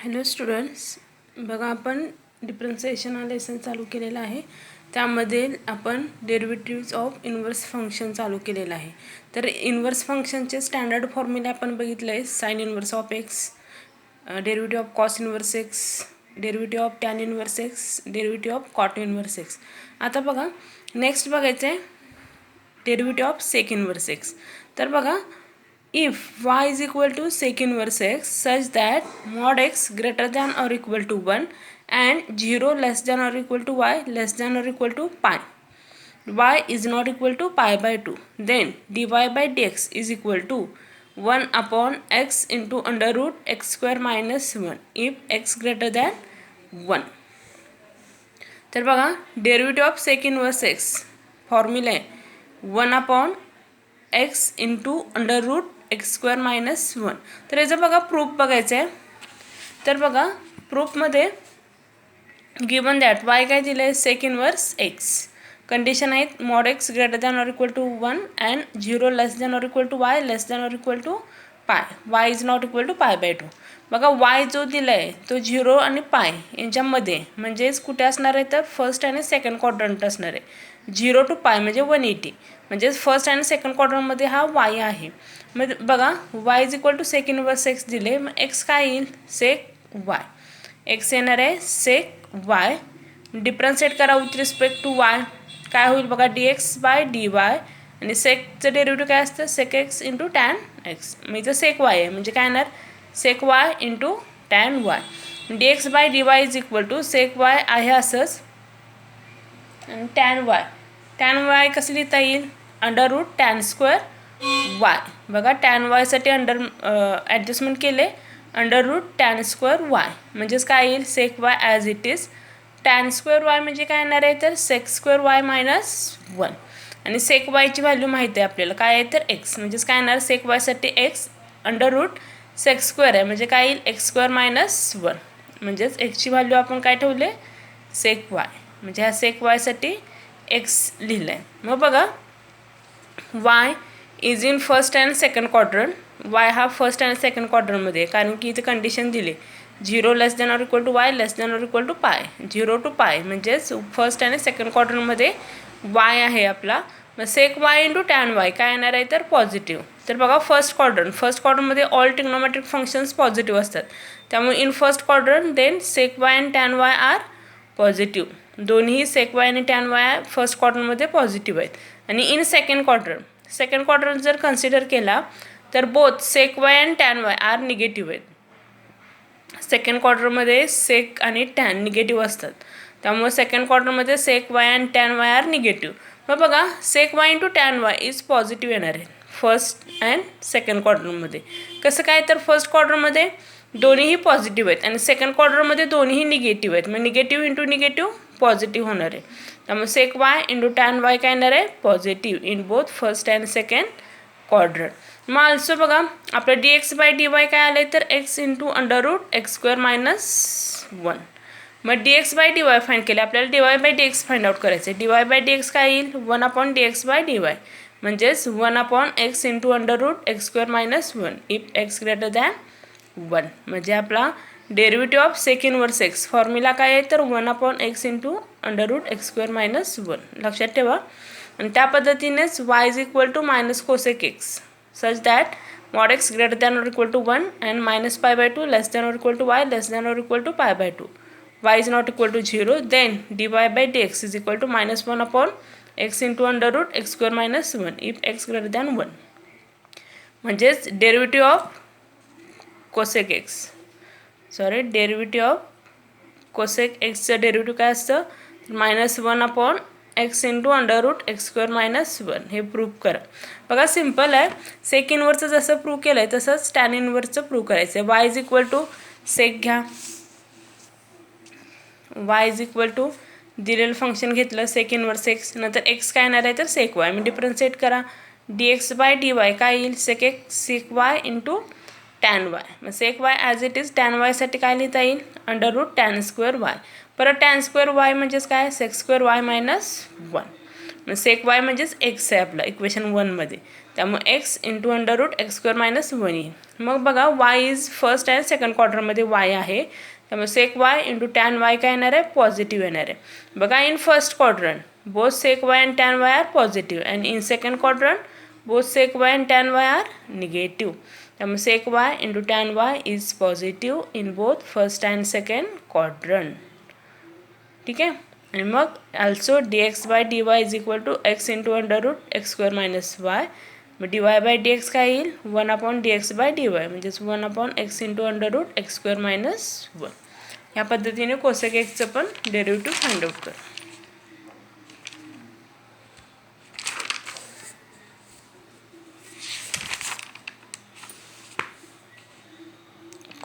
Hello students, बघा आपण differentiation हा लेसन चालू केलेला आहे. त्यामध्ये आपण डेरिव्हेटिव्ज ऑफ इन्व्हर्स फंक्शन चालू केलेलं आहे. तर इन्व्हर्स फंक्शनचे स्टँडर्ड फॉर्म्युला आपण बघितलं आहे. Sine inverse of X, derivative of cos inverse X, derivative of tan inverse X, derivative of cot inverse X. आता बघा नेक्स्ट बघायचं आहे derivative of sec inverse X. तर बघा if y is equal to sec inverse x such that mod x greater than or equal to 1 and 0 less than or equal to y less than or equal to pi, y is not equal to pi by 2, then dy by dx is equal to 1 upon x into under root x square minus 1 if x greater than 1. तर बघा derivative of sec inverse X formula आहे 1 upon x into under root x square minus 1. तर याचं बघा proof बघायचं आहे. तर बघा प्रूफमध्ये गिवन दॅट वाय काय दिलं आहे सेक इन्व्हर्स एक्स. कंडिशन आहेत mod X greater than or equal to 1 and 0 less than or equal to Y less than or equal to pi, Y is not equal to pi by 2. बघा Y जो दिला आहे तो 0 आणि पाय यांच्यामध्ये म्हणजेच कुठे असणार आहे तर फर्स्ट आणि सेकंड क्वाड्रंट असणार आहे. 0 टू पाय म्हणजे 180 म्हणजेच फर्स्ट आणि सेकंड क्वाड्रंटमध्ये हा वाय आहे. मग बघा Y is equal to sec inverse X दिले, मग एक्स काय येईल सेक वाय. एक्स येणार आहे सेक वाय. डिफरन्शिएट करा विथ रिस्पेक्ट टू वाय, काय होईल बघा D x by D Y. आणि सेकचं डेरिव्हेटिव्ह काय असतं sec X into tan X. मग इथं सेक वाय आहे म्हणजे काय येणार sec Y into tan Y. D x by D Y is equal to sec Y आहे असंच आणि टॅन वाय. टॅन वाय कसं लिहिता येईल under root tan square Y. बघा टॅन वायसाठी अंडर ॲडजस्टमेंट केले under root tan square Y म्हणजेच काय येईल sec Y as it is. Tan square Y म्हणजे काय येणार आहे तर सेक स्क्वेअर वाय मायनस 1. आणि सेक वायची व्हॅल्यू माहिती आहे आपल्याला काय आहे तर एक्स म्हणजेच काय येणार सेक वायसाठी X under root sec square आहे म्हणजे काय येईल एक्स स्क्वेअर मायनस 1. म्हणजेच एक्सची व्हॅल्यू आपण काय ठेवले सेक वाय म्हणजे ह्या सेक वायसाठी एक्स लिहिलं आहे. मग बघा Y is in first and second quadrant. Y हा फर्स्ट अँड सेकंड क्वाड्रंटमध्ये कारण की इथे कंडिशन दिली 0 less than or equal to Y less than or equal to pi. 0 to पाय म्हणजेच फर्स्ट आणि सेकंड क्वाड्रंटमध्ये वाय आहे आपला. मग sec Y into tan Y काय येणार आहे तर पॉझिटिव्ह. तर बघा फर्स्ट क्वाड्रंटमध्ये ऑल ट्रिग्नोमेट्रिक फंक्शन्स पॉझिटिव्ह असतात. त्यामुळे in first quadrant then sec Y and tan Y are positive. दोन्ही सेक वाय आणि टॅन वाय फर्स्ट क्वाड्रंटमध्ये पॉझिटिव्ह आहेत. आणि इन सेकंड क्वाड्रंट जर कन्सिडर केला तर both sec Y and tan Y are negative आहेत. सेकंड क्वाड्रंटमध्ये सेक आणि टॅन निगेटिव्ह असतात त्यामुळे सेकंड क्वाड्रंटमध्ये sec Y and tan Y are negative. मग बघा sec Y into tan Y is positive येणार आहे फर्स्ट अँड सेकंड क्वाड्रंटमध्ये. कसं काय तर फर्स्ट क्वाड्रंटमध्ये दोन्हीही पॉझिटिव्ह आहेत आणि सेकंड क्वाड्रंटमध्ये दोन्हीही निगेटिव्ह आहेत. मग निगेटिव्ह इंटू निगेटिव्ह पॉझिटिव्ह होणार आहे. त्यामुळे sec Y into tan Y काय येणार आहे positive in both first and second quadrant. मग ऑल्सो बघा आपलं D x by D Y काय आलं आहे तर X into under root x square minus 1. मग D x by D Y find केले आपल्याला D Y by D x find out करायचं आहे. D Y by D x काय येईल 1 upon D x by D Y म्हणजेच 1 upon x into under root x square minus 1 if X greater than 1. म्हणजे आपला derivative of sec inverse X formula काय आहे तर 1 upon x into under root x square minus 1 लक्षात ठेवा. आणि त्या पद्धतीनेच Y is equal to minus cosec X such that mod x greater than or equal to 1 and minus pi by 2 less than or equal to y less than or equal to pi by 2. y is not equal to 0 then dy by dx is equal to minus 1 upon x into under root x square minus 1 if x greater than 1. म्हणजेच derivative of cosec x derivative of cosec एक्सचं derivative काय असतं minus 1 upon x into under root x square minus 1. हे prove करा. बघा simple आहे. सेक इन्व्हर्सचं जसं prove केलं आहे तसंच टॅन इन्व्हर्सचं प्रूव्ह करायचं आहे. Y is equal to sec घ्या. वाय इज इक्वल टू दिलेलं फंक्शन घेतलं सेक इन्व्हर्स एक्स नंतर एक्स काय येणार आहे तर सेक वाय. मी डिफरन्शिएट करा d x by D Y काय येईल sec Y into tan y. मग sec Y as it is tan वायसाठी काय लिहिता येईल under root tan square y. परत टॅन स्क्वेअर वाय म्हणजेच काय सेक स्क्वेअर वाय मायनस 1. मग सेक वाय म्हणजेच एक्स आहे आपला इक्वेशन 1मध्ये. त्यामुळे X into under root x square minus 1 येईल. मग बघा Y is first and second क्वाड्रंटमध्ये वाय आहे, त्यामुळे sec Y into tan Y काय येणार आहे, पॉझिटिव्ह येणार आहे. बघा in first quadrant both sec Y and tan Y are positive and in second quadrant both sec y and tan y are negative. त्यामुळे sec y into tan y is positive in both first and second quadrant. ठीक आहे. आणि मग also dx by dy is equal to x into under root x square minus y. मग dy by dx काय येईल, 1 upon dx by dy म्हणजेच 1 upon x into under root x square minus 1. या पद्धतीने कोसेक एक्सचं पण derivative find out कर.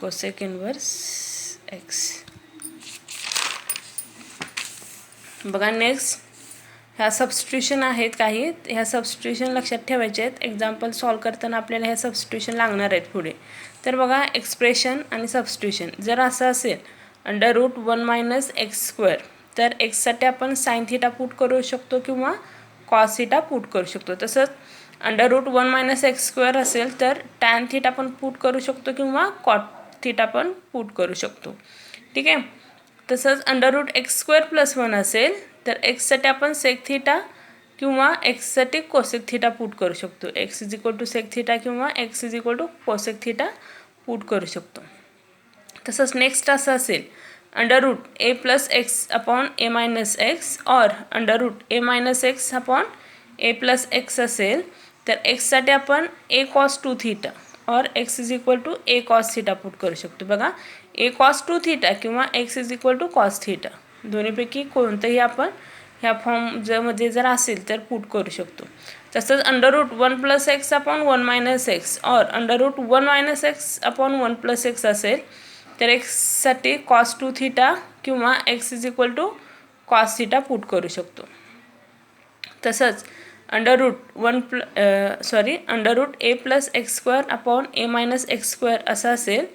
Cosec inverse x. बघा next ह्या सबस्टिट्यूशन आहेत काही, ह्या सबस्टिट्यूशन लक्षात ठेवायचे आहेत. एक्झाम्पल सॉल्व करताना आपल्याला ह्या सबस्टिट्यूशन लागणार आहेत पुढे. तर बघा एक्सप्रेशन आणि सबस्टिट्यूशन जर असं असेल under root 1 minus x square, तर एक्ससाठी आपण साइन थिटा पुट करू शकतो किंवा कॉस थिटा पुट करू शकतो. तसंच under root 1 minus x square असेल तर टॅन थिटा पण पुट करू शकतो किंवा कॉट थिटा पण पुट करू शकतो. ठीक आहे. तसंच under root x square plus 1 असेल तर एक्ससाठी आपण सेक थिटा किंवा एक्ससाठी कोसेक थिटा पुट करू शकतो. X is equal to sec theta किंवा x is equal to cosec theta put करू शकतो. तसंच नेक्स्ट असं असेल under root a plus x upon a minus x और under root a minus x upon a plus x असेल तर एक्ससाठी आपण ए कॉस 2 थिटा और x is equal to a cos theta put करू शकतो. बघा ए कॉस 2 थिटा किंवा x is equal to cos theta दोन्हीपैकी कोणतंही आपण ह्या फॉर्ममध्ये जर असेल तर पुट करू शकतो. तसंच under root 1 plus x upon 1 minus x और under root 1 minus x upon 1 plus x असेल तर एक्ससाठी कॉस 2 थिटा किंवा x is equal to cos theta put करू शकतो. तसंच under root a plus x square upon a minus x square असं असेल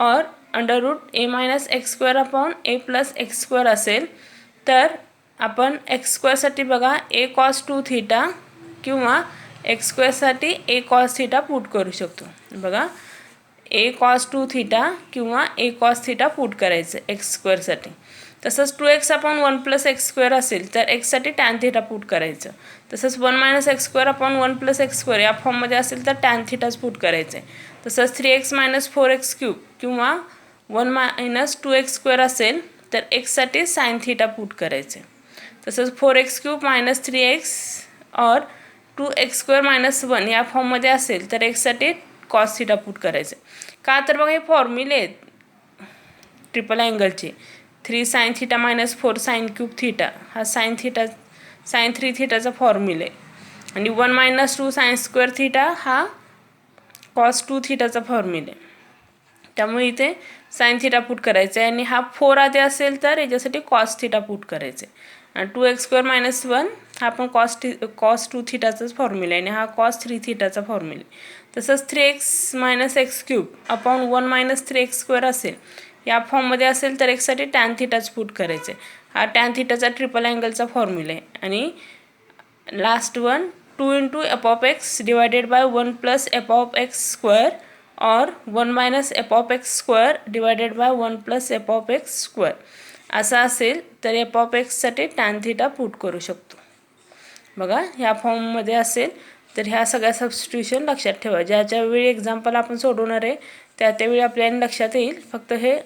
और under root a minus x square upon a plus x square असेल तर आपण एक्स स्क्वेअरसाठी बघा ए कॉस 2 थिटा किंवा एक्स स्क्वेअरसाठी ए कॉस थिटा पुट करू शकतो. बघा ए कॉस 2 थिटा किंवा ए कॉस थिटा पुट करायचं एक्स स्क्वेअरसाठी. तसंच 2x upon 1 plus x square असेल तर एक्ससाठी टॅन थिटा पुट करायचं. तसंच 1 minus x square upon 1 plus x square या फॉर्ममध्ये असेल तर टॅन थिटाच पुट करायचं आहे. तसंच 3x मायनस 4x क्यूब किंवा 1 मायनस 2x स्क्वेअर असेल तर एक्ससाठी साइन थिटा पुट करायचे. तसंच 4x क्यूब मायनस 3x और 2x स्क्वेअर मायनस 1 या फॉर्ममध्ये असेल तर एक्ससाठी कॉस थिटा पुट करायचे. का तर बघा हे फॉर्म्युले आहेत ट्रिपल अँगलचे. 3 sine theta minus 4 sine cube theta हा साइन 3 थिटाचा फॉर्म्युला आहे आणि 1 मायनस 2 साइन स्क्वेअर थिटा हा कॉस 2 थिटाचा फॉर्म्युला आहे. त्यामुळे इथे साइन थिटा पुट करायचं आहे आणि हा 4 आधी असेल तर याच्यासाठी कॉस थिटा पुट करायचं आहे. आणि 2x स्क्वेअर मायनस 1 हा पण कॉस 2 थिटाचाच फॉर्म्युला आहे आणि हा कॉस 3 थिटाचा फॉर्म्युला आहे. तसंच 3x minus x cube upon 1 minus 3x square असेल या फॉर्ममध्ये असेल तर एक्ससाठी टॅन थिटाच पुट करायचे. हा टॅन थिटाचा ट्रिपल अँगलचा फॉर्म्युला आहे. आणि last one 2 into f of x divided by 1 plus f of x square और 1 minus f of x square divided by 1 plus f of x square असं असेल तर एफ ऑफ एक्ससाठी टॅन थिटा पुट करू शकतो. बघा ह्या फॉर्ममध्ये असेल तर ह्या सगळ्या सबस्टिट्यूशन लक्षात ठेवा. ज्याच्या वेळी एक्झाम्पल आपण सोडवणार आहे त्यावेळी आपल्याला लक्षात येईल. फक्त हे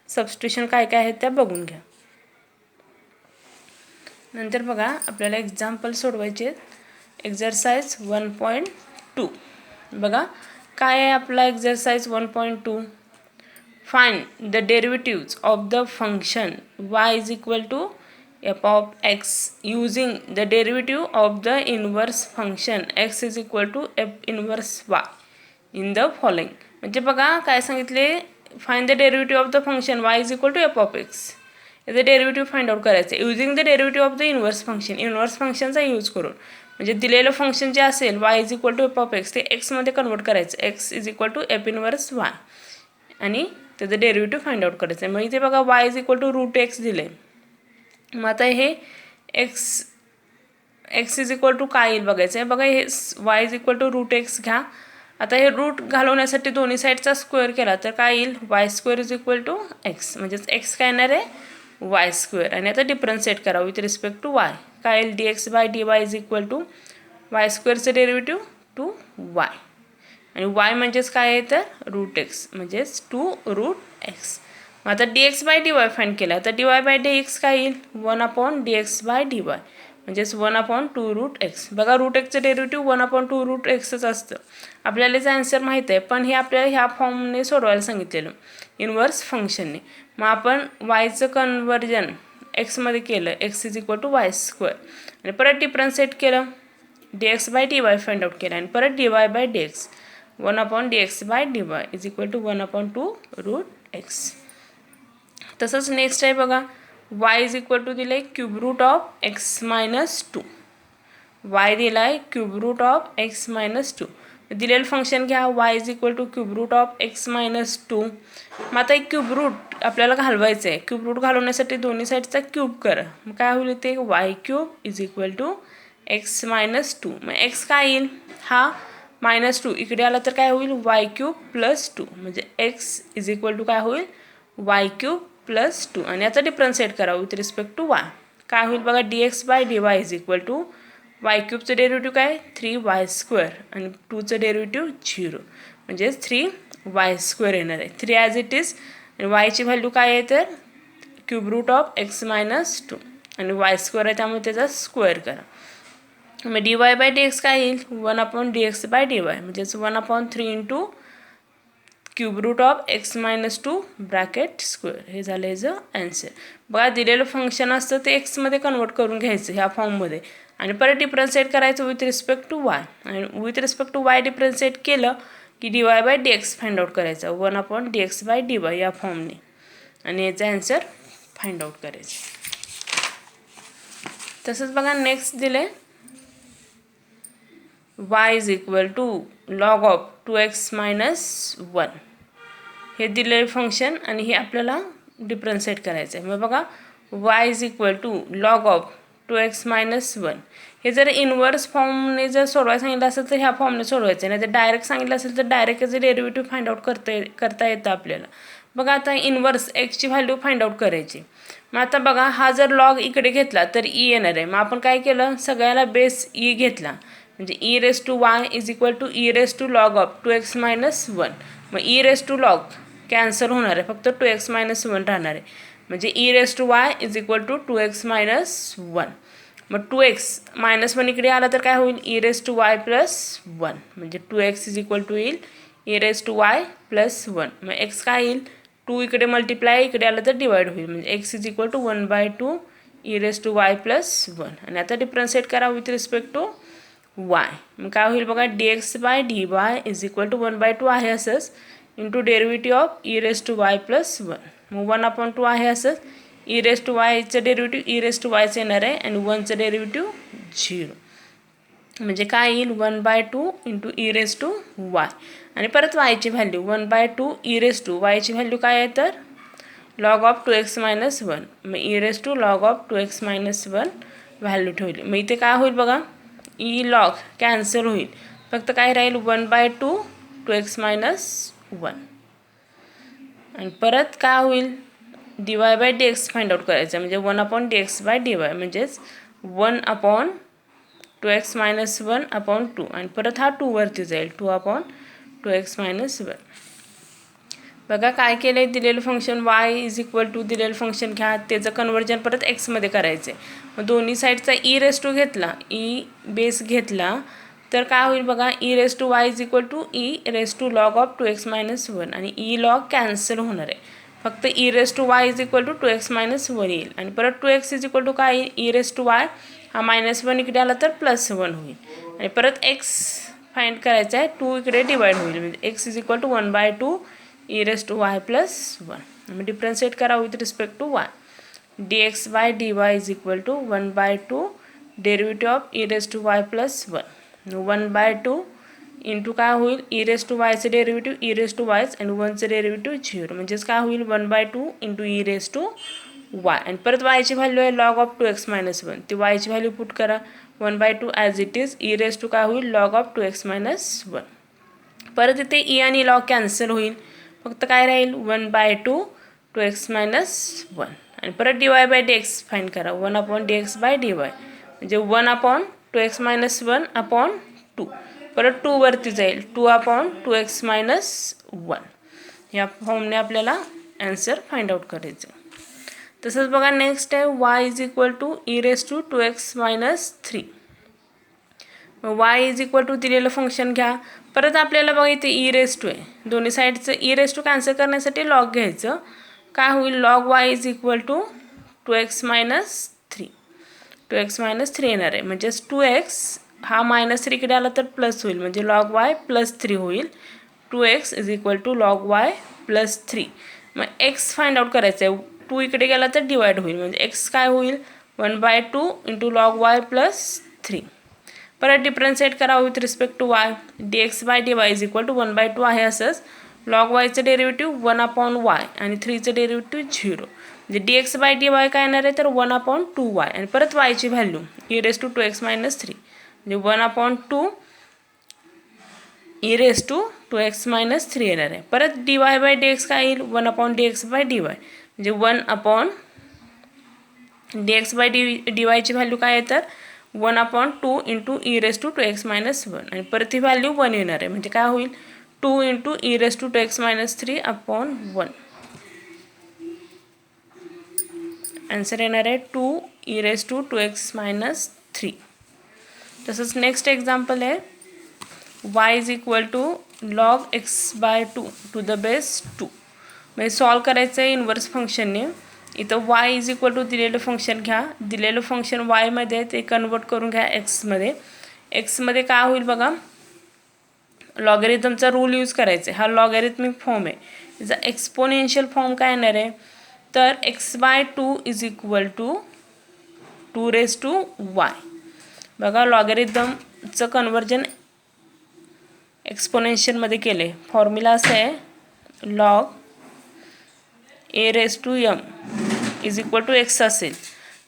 सबस्टिट्यूशन काय काय आहेत त्या बघून घ्या. नंतर बघा आपल्याला एक्झाम्पल सोडवायचे आहेत. एक्झरसाइज 1.2 बघा काय आहे आपला exercise 1.2. Find the derivatives of the function y is equal to F of x using the derivative of the inverse function x is equal to F inverse y in the following. म्हणजे बघा काय सांगितले, find the derivative of the function y is equal to F of x. याचं derivative find out करायचं using the derivative of the inverse function. Inverse फंक्शनचा use करून म्हणजे दिलेलं फंक्शन जे असेल y is equal to F of X ते एक्समध्ये कन्वर्ट करायचं. X is equal to F inverse y आणि त्याचं डेरिव्हेटिव्ह फाइंड आउट करायचं आहे. मग इथे बघा y is equal to root X दिले. मग आता हे X X is equal to काय येईल बघायचं आहे. बघा हे Y is equal to root X घ्या. आता हे रूट घालवण्यासाठी दोन्ही साईडचा स्क्वेअर केला तर काय येईल Y square is equal to X, म्हणजेच एक्स काय येणार आहे वाय स्क्वेअर. आणि आता डिफरन्शिएट करा विथ रिस्पेक्ट टू वाय. काय येईल d x by D Y is equal to y स्क्वेअरचं डेरिव्हेटिव्ह टू वाय. आणि वाय म्हणजेच काय आहे तर रूट एक्स, म्हणजेच टू रूट एक्स. मग आता d x by D Y find केला तर d Y by D x काय येईल 1 d x by D Y, म्हणजेच 1/2 रूट एक्स. बघा रूट एक्सचं डेरिव्हेटिव्ह 1/2 रूट एक्सच असतं. आपल्याला याचा आन्सर माहीत आहे, पण हे आपल्याला ह्या फॉर्मने सोडवायला सांगितलेलं इन्व्हर्स फंक्शनने. मग आपण वायचं कन्वर्जन एक्समध्ये केलं, x is equal to y square. आणि परत डिफरन्शिएट केलं, d x by D y find out केलं. आणि परत d Y by D x 1 d x by D Y is equal to 1/2 root x. तसंच नेक्स्ट आहे बघा, y इज इक्वल टू दिलं आहे cube root of x minus 2. Y दिला आहे cube root of x minus 2. दिलेलं function घ्या y is equal to cube root of x minus 2. मग आता एक क्यूब रूट आपल्याला घालवायचं आहे. क्यूब रूट घालवण्यासाठी दोन्ही साईडचा क्यूब करा. मग काय होईल ते y cube is equal to x minus 2. मग एक्स काय येईल हा -2 इकडे आला तर काय होईल वाय क्यूब प्लस 2, म्हणजे एक्स इज इक्वल टू काय होईल वाय क्यूब प्लस 2. आणि आता डिफरन्शिएट करा विथ रिस्पेक्ट टू वाय. काय होईल बघा D x by D Y is equal to y क्यूबचं डेरिव्हेटिव्ह काय 3y स्क्वेअर आणि 2चं डेरिव्हेटिव्ह 0, म्हणजेच 3y स्क्वेअर येणार आहे. 3 ॲज इट इज. आणि वायची व्हॅल्यू काय आहे तर cube root of x minus 2 आणि वाय स्क्वेअर आहे त्यामुळे त्याचा स्क्वेअर करा. मग d Y by D x काय येईल 1 d x by D Y, म्हणजेच 1/3 into cube root of x minus 2 bracket square. हे झालं याचं ॲन्सर. बघा दिलेलं फंक्शन असतं ते एक्समध्ये कन्वर्ट करून घ्यायचं ह्या फॉर्ममध्ये आणि परत डिफरन्शिएट करायचं विथ रिस्पेक्ट टू वाय. आणि with respect to y differentiate केलं की d Y by D x find out करायचं 1 d x by D y या फॉर्मने. आणि याचा ॲन्सर फाइंड आउट करायचं. तसंच बघा नेक्स्ट दिले y is equal to log of 2x minus 1. हे दिलेले फंक्शन आणि हे आपल्याला डिफरन्शिएट करायचं आहे. मग बघा y is equal to log of 2x minus 1. हे जर इन्व्हर्स फॉर्मने जर सोडवायला सांगितलं असेल तर ह्या फॉर्मने सोडवायचं, नाही तर डायरेक्ट सांगितलं असेल तर डायरेक्ट याचं डेरिव्हेटिव्ह फाइंड आउट करता येतं आपल्याला. बघा आता इन्व्हर्स एक्सची व्हॅल्यू फाइंड आउट करायची. मग आता बघा हा जर लॉग इकडे घेतला तर ई येणार आहे. मग आपण काय केलं सगळ्याला बेस ई घेतला, म्हणजे e raise to y is equal to e raise to log of 2x minus 1. मग e raise to log cancel होणार आहे, फक्त 2x मायनस 1 राहणार आहे. म्हणजे e raise to y is equal to 2x minus 1. मग 2x मायनस 1 इकडे आला तर काय होईल e raise to y plus 1, म्हणजे 2x इज इक्वल टू येईल e raise to y plus 1. मग एक्स काय येईल 2 इकडे मल्टिप्लाय इकडे आलं तर डिवाइड होईल, म्हणजे x is equal to 1/2 e raise to y plus 1. आणि आता डिफरन्शिएट करा विथ रिस्पेक्ट टू वाय. मग काय होईल बघा D x by D Y is equal to 1/2 आहे असंच into derivative of e raise to y plus 1. मग 1/2 आहे असंच ई रेस टू वायचं डेरिव्हेटिव्ह ई रेस टू वायचं येणार आहे आणि 1चं डेरिव्हेटिव्ह 0, म्हणजे काय येईल 1/2 into e raise to y. आणि परत वायची व्हॅल्यू 1/2 ई रेस टू वायची व्हॅल्यू काय आहे तर लॉग ऑफ 2x मायनस 1. मग e raise to log of 2x minus 1 value ठेवली. मग इथे काय होईल बघा ई लॉग कॅन्सल होईल, फक्त काय राहील 1/2 2x मायनस 1. आणि परत काय होईल d Y by D x find out करायचं, म्हणजे 1 d x by D Y, म्हणजेच 1/2x मायनस 1/2. आणि परत हा 2 वरती जाईल 2/2x मायनस 1. बघा काय केलं आहे दिलेलं function y is equal to दिलेलं फंक्शन घ्या त्याचं कन्वर्जन परत एक्समध्ये करायचं आहे. मग दोन्ही साईडचा ई रेस टू घेतला ई बेस घेतला तर काय होईल बघा e raise to y is equal to e raise to log of 2x minus 1. आणि ई लॉग कॅन्सल होणार आहे, फक्त e raise to y is equal to 2x minus 1 येईल. आणि परत 2x इज इक्वल टू काय येईल ई रेस टू वाय हा -1 इकडे आला तर +1 होईल. आणि परत एक्स फाइंड करायचा आहे 2 इकडे डिवाइड होईल, म्हणजे x is equal to 1/2 e raise to y plus 1. मग डिफरन्शिएट करा with respect to y. D x by D Y is equal to 1/2 derivative of e raise to y plus 1. 1/2 into काय होईल e raise to वायचं derivative e raise to वायच आणि 1चं derivative 0, म्हणजेच काय होईल 1/2 into e raise to y आणि परत वायची व्हॅल्यू आहे लॉग ऑफ 2x - 1 ती वायची व्हॅल्यू पुट करा 1/2 as it is e raise to काय होईल लॉग ऑफ 2x - 1 परत इथे ई आणि लॉग कॅन्सल होईल फक्त काय राहील 1/2 2x - 1 आणि परत dy/dx फाईंड करा 1/dx/dy म्हणजे 1/2x - 1/2 परत 2 वरती जाईल 2/2x - 1 या फॉर्मने आपल्याला आन्सर फाइंड आउट करायचं. तसंच बघा नेक्स्ट आहे y = e⁻²x - 3 y दिलेलं फंक्शन घ्या परत आपल्याला बघा इथे e⁻² आहे दोन्ही साईडचं e⁻² कॅन्सल करण्यासाठी लॉग घ्यायचं काय होईल लॉग y = 2x - 3 2x - 3 येणार आहे म्हणजेच 2x हा -3 कडे आला तर प्लस होईल म्हणजे लॉग y +3 होईल 2x = log y +3 मग x फाइंड आउट करायचं आहे 2 इकडे गेला तर डिवाइड होईल म्हणजे x काय होईल 1/2 × log y +3 परत डिफरन्शिएट करा with respect to y dx/dy = 1/2 आहे असंच log yचं डेरिव्हेटिव्ह 1/y आणि 3चं डेरिव्हेटिव्ह 0 म्हणजे dx/dy काय येणार आहे तर 1/2y आणि परत yची व्हॅल्यू e⁻²x - 3 म्हणजे 1/2 e⁻²x - 3 येणार आहे परत dy/dx काय येईल 1/dx/dy म्हणजे 1/dx/dy ची व्हॅल्यू काय आहे तर 1/2 × e⁻²x - 1 आणि परत ही व्हॅल्यू 1 येणार आहे म्हणजे काय होईल 2 × e⁻²x - 3/1 आन्सर येणार आहे 2 e⁻²x - 3 तसंच नेक्स्ट एक्झाम्पल आहे y = log x/2 to the base 2 म्हणजे सॉल्व करायचं आहे इन्व्हर्स फंक्शनने इथं y = दिलेलं फंक्शन घ्या दिलेलं फंक्शन y मध्ये ते कन्वर्ट करून घ्या x मध्ये काय होईल बघा लॉगॅरिथमचा रूल यूज करायचा आहे हा लॉगॅरिथमिक फॉर्म आहे याचा एक्सपोनेन्शियल फॉर्म काय येणार आहे तर x/2 = 2⁻y बघा लॉगॅरिथमचं कन्वर्जन एक्सपोनेन्शियलमध्ये केले फॉर्म्युला असं आहे log a⁻m = x असेल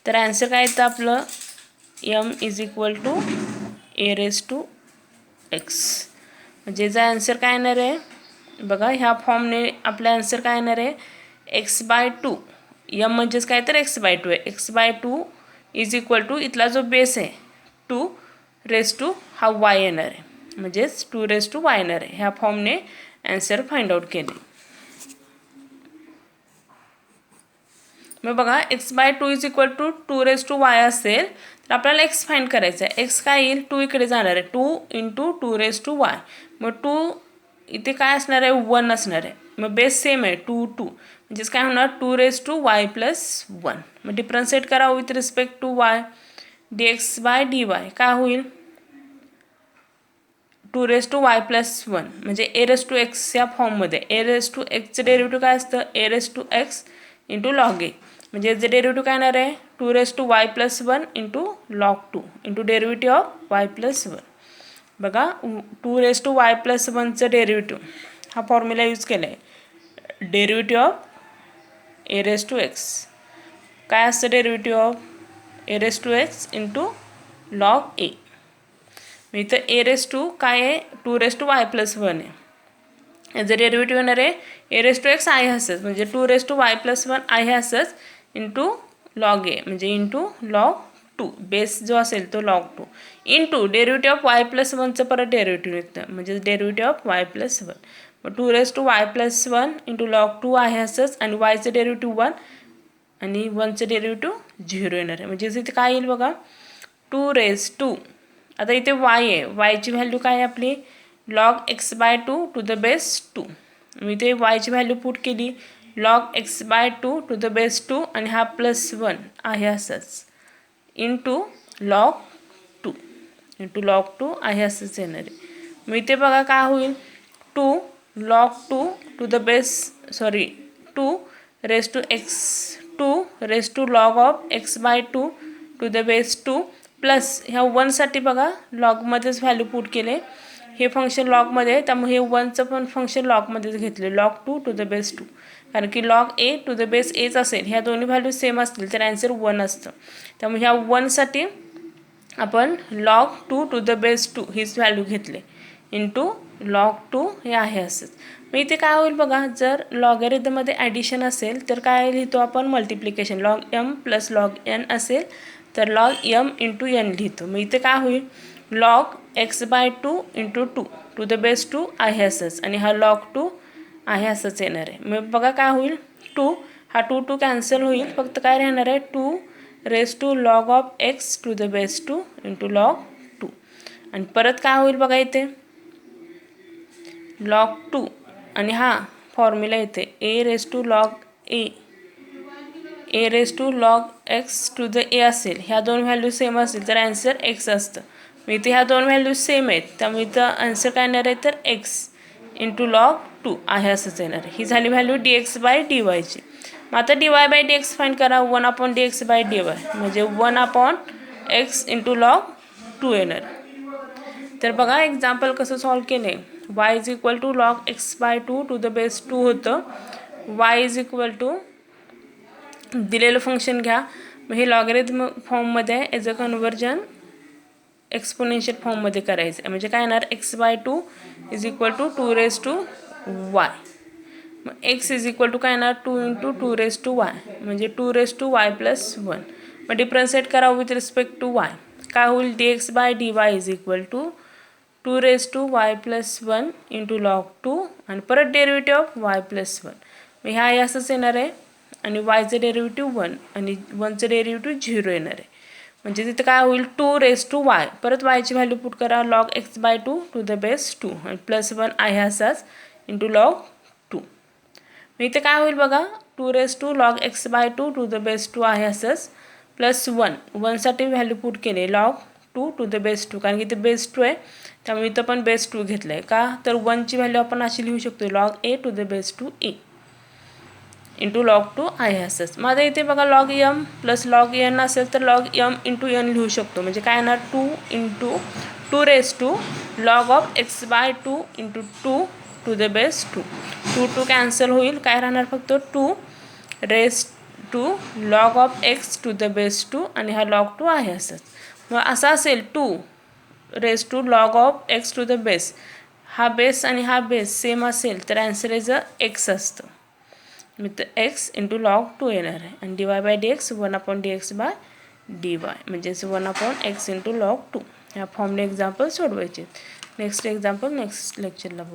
तर आन्सर काय येतं आपलं m = a⁻x म्हणजे याचा आन्सर काय येणार आहे बघा ह्या फॉर्मने आपला आन्सर काय येणार आहे x/2 m म्हणजेच काय तर x/2 आहे x/2 = इथला जो बेस आहे 2 हा y येणार आहे म्हणजेच 2y येणार आहे ह्या फॉर्मने आन्सर फाइंड आउट केले मग बघा x/2 = 2y असेल तर आपल्याला x फाइंड करायचं आहे x काय येईल 2 इकडे जाणार आहे 2 × 2y मग 2 इथे काय असणार आहे 1 असणार आहे मग बेस सेम आहे 2 म्हणजेच काय होणार 2y + 1 मग डिफरन्शिएट करा with respect to y dx/dy काय होईल 2y + 1 म्हणजे a⁻x या फॉर्ममध्ये a⁻xचं डेरिव्हेटिव्ह काय असतं a⁻x × log a म्हणजे याचं डेरिव्हेटिव्ह काय येणार आहे 2y + 1 × log 2 × derivative of y + 1 बघा 2y + 1चं डेरिव्हेटिव्ह हा फॉर्म्युला यूज केला आहे डेरिव्हेटिव्ह ऑफ a⁻x काय असतं derivative of a⁻x × log a इथं a⁻2 काय आहे 2y + 1 आहे याचं डेरिव्हेटिव्ह येणार आहे a⁻x आहे असंच म्हणजे 2y + 1 आहे असंच इंटू log a म्हणजे इंटू log 2 बेस जो असेल तो log 2 into derivative of y + 1चं परत डेरिव्हेटिव्ह येतं म्हणजे डेरिव्हेटिव्ह ऑफ y + 1 मग 2y + 1 × log 2 आहे असंच आणि yचं डेरिव्हेटिव्ह 1 आणि 1चं डेरिव्हेटिव्ह 0 येणार आहे म्हणजे इथे काय येईल बघा 2 आता इथे y आहे yची व्हॅल्यू काय आहे आपली log x/2 to the base 2 मी इथे yची व्हॅल्यू पुट केली log x/2 to the base 2 आणि हा +1 आहे असंच इंटू log 2 आहे असंच येणार आहे मग इथे बघा काय होईल 2 log 2 to the base 2 log of x/2 to the base 2 plus ह्या 1 साठी बघा लॉगमध्येच व्हॅल्यू पुट केले हे फंक्शन लॉगमध्ये आहे, त्यामुळे हे 1चं पण फंक्शन लॉगमध्येच घेतले, log 2 to the base 2. कारण की log a to the base aच असेल, ह्या दोन्ही व्हॅल्यू सेम असतील तर ॲन्सर 1 असतं. त्यामुळे ह्या 1साठी आपण log 2 to the base 2 हीच व्हॅल्यू घेतली इंटू log 2 हे आहे असंच. मग इथे काय होईल बघा, जर लॉगॅरिथममध्ये ॲडिशन असेल तर काय लिहितो आपण multiplication, log m plus log n असेल तर log m इंटू n लिहितो. मग इथे काय होईल log x/2 into 2 to the base 2 आहे असंच, आणि हा log 2 आहे असंच येणार आहे. मग बघा काय होईल, 2 हा 2 कॅन्सल होईल, फक्त काय राहणार आहे 2 raise to log of x to the base 2 into log 2. आणि परत काय होईल बघा इथे log 2 आणि हा फॉर्म्युला येते a raise to log x to the a असेल, ह्या दोन व्हॅल्यू सेम असतील तर ॲन्सर x असतं. मग इथे ह्या दोन व्हॅल्यू सेम आहेत, त्यामुळे इथं आन्सर काय येणार आहे तर x इंटू log 2 आहे असंच येणार आहे. ही झाली व्हॅल्यू dx/dy ची. मग आता dy/dx फाईंड करा, 1/dx/dy म्हणजे 1/x इंटू log 2 येणार. तर बघा एक्झाम्पल कसं सॉल्व केले. y is equal to log x/2 to the base 2 होतं. y इज इक्वल टू दिलेलं फंक्शन घ्या, मग हे लॉगॅरिथम फॉर्ममध्ये आहे, याचं कन्व्हर्जन एक्सपोनेन्शियल फॉर्ममध्ये करायचं आहे. म्हणजे काय येणार x/2 is equal to 2 raise to y. मग x इज इक्वल टू काय येणार 2 इंटू 2 रेज टू y म्हणजे 2 रेज टू y प्लस 1. मग डिफरन्शिएट करावं विथ रिस्पेक्ट टू y. काय होईल dx/dy is equal to 2 raise to y plus 1 into log 2 आणि परत डेरिव्हेटिव्ह ऑफ y प्लस 1. मग ह्या असंच येणार आहे, आणि yचं डेरिव्हेटिव्ह 1 आणि 1चं डेरिव्हेटिव्ह 0 येणार आहे. म्हणजे तिथे काय होईल 2 रेज टू y, परत yची व्हॅल्यू पुट करा log x/2 to the base 2 आणि प्लस 1 आहे असाच इंटू log 2. मग इथे काय होईल बघा 2 raise to log x/2 to the base 2 आहे असंच प्लस 1साठी व्हॅल्यू पुट केले log 2 टू द बेस 2, कारण की इथे बेस 2 आहे त्यामुळे इथं पण बेस 2 घेतलं आहे. का तर 1ची व्हॅल्यू आपण अशी लिहू शकतो log a to the base 2a into log 2 आहे असंच. मग आता इथे बघा log m plus log n असेल तर log m इंटू n लिहू शकतो. म्हणजे काय येणार 2 into 2 raise to log of x/2 into 2 to the base 2. 2 cancel होईल, काय राहणार फक्त 2 raise to log of x to the base 2 आणि हा log 2 आहे असंच. मग असं असेल 2 raise to log of x to the base, हा बेस आणि हा बेस सेम असेल तर ॲन्सर इज x असतं. विथ x इंटू log 2 येणार आहे, आणि dy/dx 1/dx/dy म्हणजेच 1/x इंटू log 2. ह्या फॉर्मने एक्झाम्पल सोडवायचे. नेक्स्ट एक्झाम्पल नेक्स्ट लेक्चरला बघू.